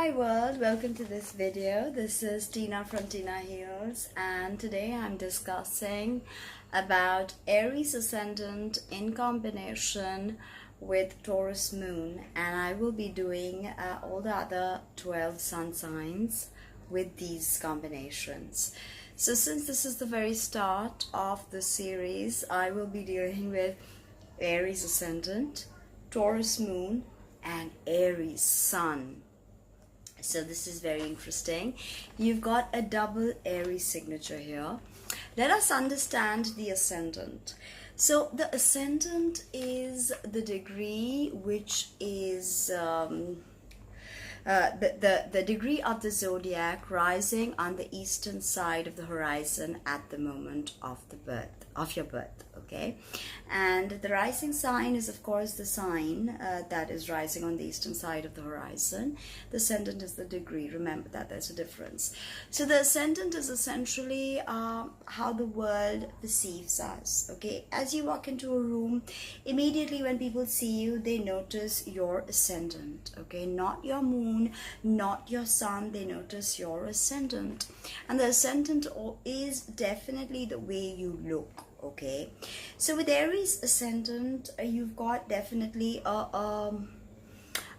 Hi world, welcome to this video. This is Tina from Tina Heals, and today I'm discussing about Aries ascendant in combination with Taurus moon, and I will be doing all the other 12 sun signs with these combinations. So since this is the very start of the series, I will be dealing with Aries ascendant, Taurus moon, and Aries sun. So this is very interesting. You've got a double Aries signature here. Let us understand the ascendant. So the ascendant is the degree which is the degree of the zodiac rising on the eastern side of the horizon at the moment of your birth. Okay, and the rising sign is of course the sign that is rising on the eastern side of the horizon. The ascendant is the degree. Remember that there's a difference. So the ascendant is essentially how the world perceives us. Okay, as you walk into a room, immediately when people see you, they notice your ascendant. Okay, not your moon, not your sun, they notice your ascendant. And the ascendant is definitely the way you look. Okay, so with Aries ascendant, you've got definitely a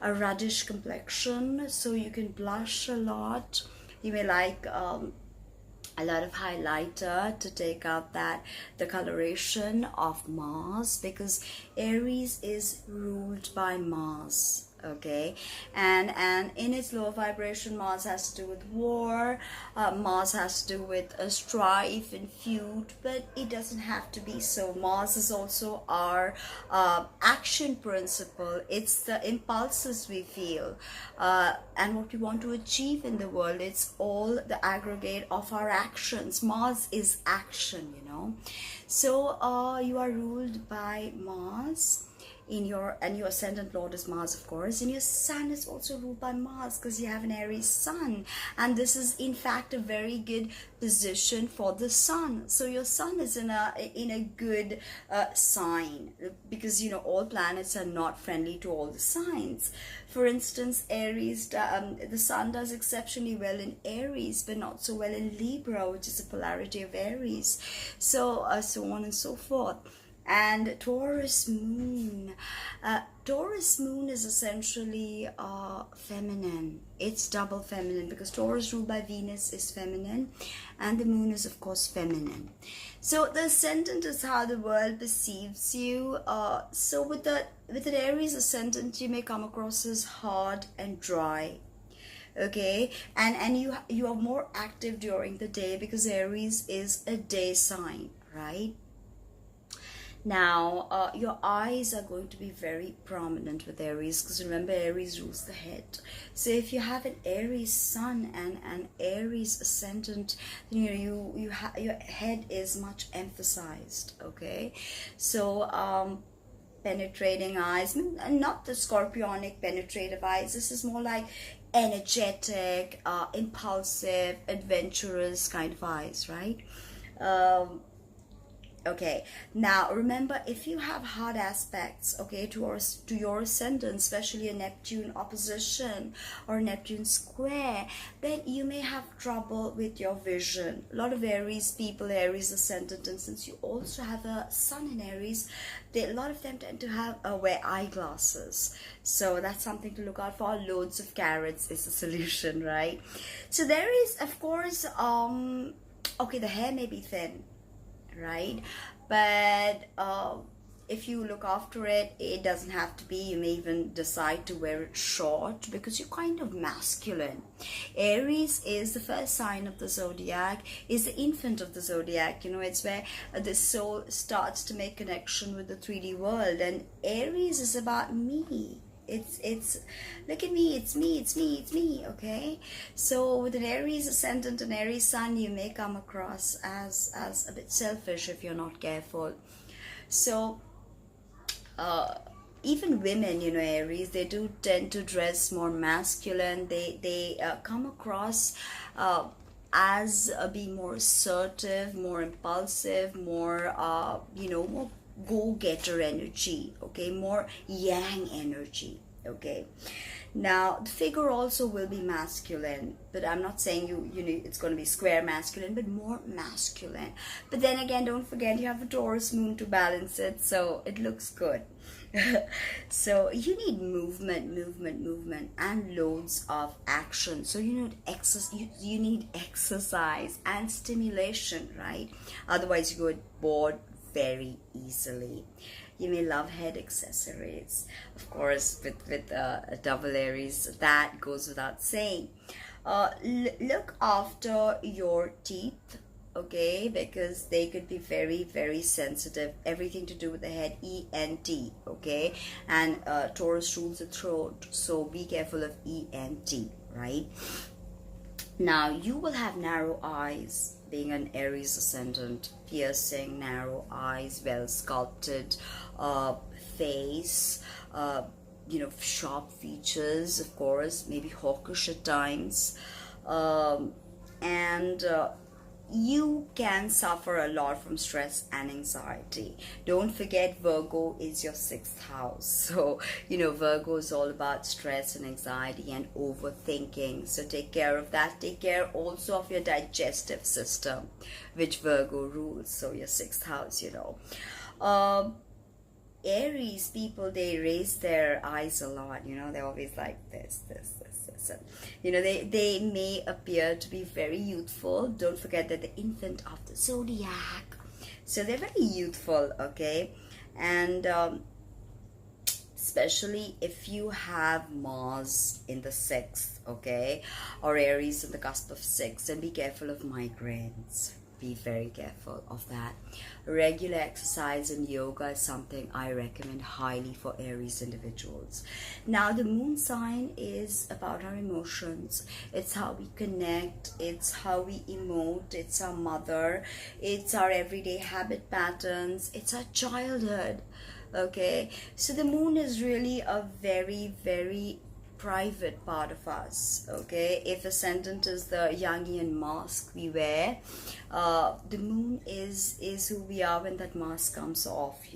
reddish complexion, so you can blush a lot. You may like a lot of highlighter to take out the coloration of Mars, because Aries is ruled by Mars. Okay, and in its lower vibration, Mars has to do with war, Mars has to do with a strife and feud, but it doesn't have to be so. Mars is also our action principle. It's the impulses we feel and what we want to achieve in the world. It's all the aggregate of our actions. Mars is action, you know. So you are ruled by Mars and your ascendant lord is Mars, of course, and your sun is also ruled by Mars because you have an Aries sun, and this is in fact a very good position for the sun. So your sun is in a good sign, because you know all planets are not friendly to all the signs. For instance, Aries, the sun does exceptionally well in Aries, but not so well in Libra, which is the polarity of Aries. So so on and so forth. And Taurus moon. Taurus moon is essentially feminine. It's double feminine because Taurus ruled by Venus is feminine, and the moon is of course feminine. So the ascendant is how the world perceives you. So with an Aries ascendant, you may come across as hard and dry. Okay, and you are more active during the day because Aries is a day sign, right? Now, your eyes are going to be very prominent with Aries, because remember, Aries rules the head. So if you have an Aries sun and an Aries ascendant, then your head is much emphasized. Okay, so penetrating eyes, not the scorpionic penetrative eyes. This is more like energetic, impulsive, adventurous kind of eyes, right? Okay, now remember, if you have hard aspects, okay, to your ascendant, especially a Neptune opposition or Neptune square, then you may have trouble with your vision. A lot of Aries people, Aries ascendant, and since you also have a sun in Aries, a lot of them tend to wear eyeglasses. So that's something to look out for. Loads of carrots is the solution, right? So there is, of course, okay, the hair may be thin, right, but if you look after it, it doesn't have to be. You may even decide to wear it short because you're kind of masculine. Aries is the first sign of the zodiac, is the infant of the zodiac. You know, it's where the soul starts to make connection with the 3D world, and Aries is about me. It's look at me, it's me. Okay, so with an Aries ascendant and Aries sun, you may come across as a bit selfish if you're not careful. So even women, you know, Aries, they do tend to dress more masculine. They come across as being more assertive, more impulsive, more more go-getter energy. Okay, more yang energy. Okay, Now, the figure also will be masculine, but I'm not saying you know it's going to be square masculine, but more masculine. But then again, don't forget you have a Taurus moon to balance it, so it looks good. So you need movement, and loads of action. So you need exercise and stimulation, right? Otherwise, you get bored very easily. You may love head accessories, of course, with double Aries. That goes without saying. Look after your teeth, okay, because they could be very, very sensitive. Everything to do with the head, ENT, okay, and Taurus rules the throat, so be careful of ENT, right? Now, you will have narrow eyes, being an Aries ascendant, piercing, narrow eyes, well sculpted face, sharp features, of course, maybe hawkish at times, and you can suffer a lot from stress and anxiety. Don't forget, Virgo is your 6th house. So, Virgo is all about stress and anxiety and overthinking. So take care of that. Take care also of your digestive system, which Virgo rules. So your 6th house, Aries people, they raise their eyes a lot. They're always like this. They may appear to be very youthful. Don't forget that the infant of the zodiac. So they're very youthful, okay? And especially if you have Mars in the 6th, okay? Or Aries in the cusp of 6, and be careful of migraines. Be very careful of that. Regular exercise and yoga is something I recommend highly for Aries individuals. Now, the moon sign is about our emotions. It's how we connect. It's how we emote. It's our mother. It's our everyday habit patterns. It's our childhood. Okay, so the moon is really a very, very private part of us. Okay, if ascendant is the Jungian mask we wear, the moon is who we are when that mask comes off,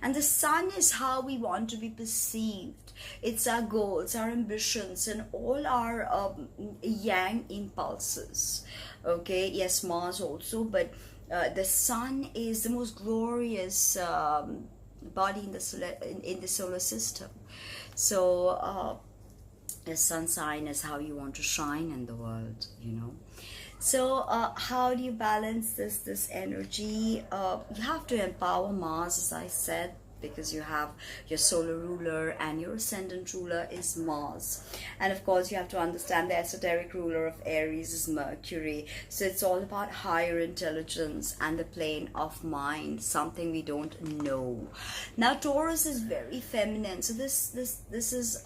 and the sun is how we want to be perceived. It's our goals, our ambitions, and all our yang impulses. Okay, yes, Mars also, but the sun is the most glorious body in the solar system. So the sun sign is how you want to shine in the world, So how do you balance this energy? You have to empower Mars, as I said, because you have your solar ruler and your ascendant ruler is Mars. And of course, you have to understand the esoteric ruler of Aries is Mercury. So it's all about higher intelligence and the plane of mind, something we don't know. Now, Taurus is very feminine. So this is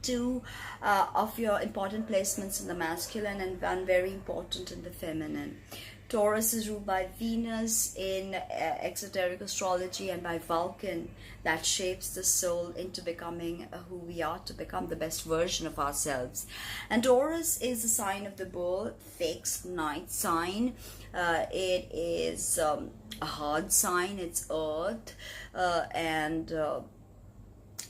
two of your important placements in the masculine and one very important in the feminine. Taurus is ruled by Venus in exoteric astrology and by Vulcan, that shapes the soul into becoming who we are, to become the best version of ourselves. And Taurus is a sign of the bull, fixed night sign. It is a hard sign, it's earth, and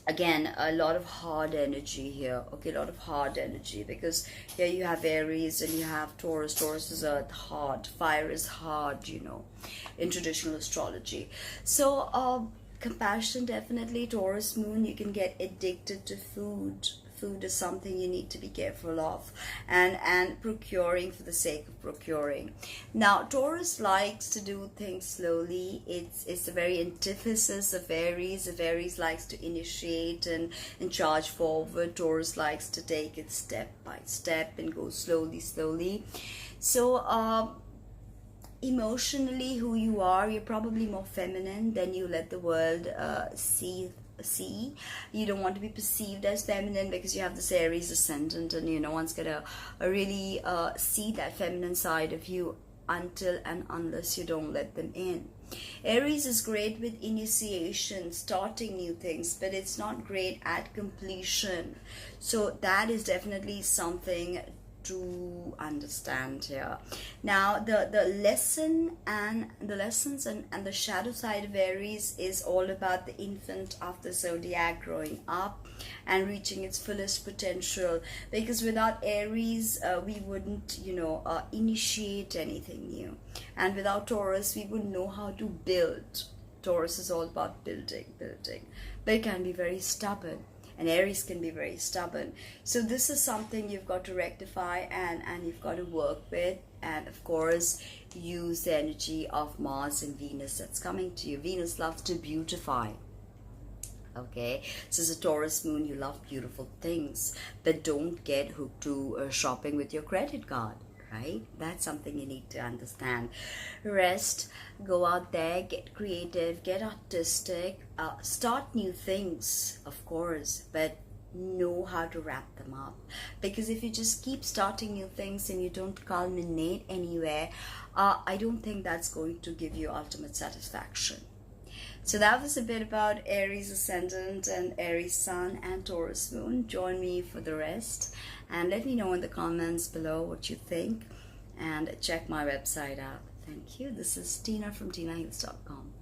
again, a lot of hard energy here. Okay, a lot of hard energy, because here you have Aries and you have Taurus. Taurus is earth, hard. Fire is hard, in traditional astrology. So compassion, definitely. Taurus moon, you can get addicted to food. Food is something you need to be careful of, and procuring for the sake of procuring. Now, Taurus likes to do things slowly. It's the very antithesis of Aries. If Aries likes to initiate and charge forward, Taurus likes to take it step by step and go slowly. So emotionally, who you are, you're probably more feminine than you let the world see. You don't want to be perceived as feminine because you have this Aries ascendant, and no one's gonna really see that feminine side of you until and unless you don't let them in. Aries is great with initiation, starting new things, but it's not great at completion. So that is definitely something to understand here. Now the lessons and the shadow side of Aries is all about the infant of the zodiac growing up and reaching its fullest potential, because without Aries we wouldn't initiate anything new, and without Taurus we wouldn't know how to build. Taurus is all about building, but it can be very stubborn, and Aries can be very stubborn. So this is something you've got to rectify and you've got to work with, and of course use the energy of Mars and Venus that's coming to you. Venus loves to beautify. Okay, so as a Taurus moon, you love beautiful things, but don't get hooked to shopping with your credit card. Right? That's something you need to understand. Rest, go out there, get creative, get artistic, start new things, of course, but know how to wrap them up. Because if you just keep starting new things and you don't culminate anywhere, I don't think that's going to give you ultimate satisfaction. So that was a bit about Aries ascendant and Aries sun and Taurus moon. Join me for the rest and let me know in the comments below what you think, and check my website out. Thank you. This is Tina from tinahills.com.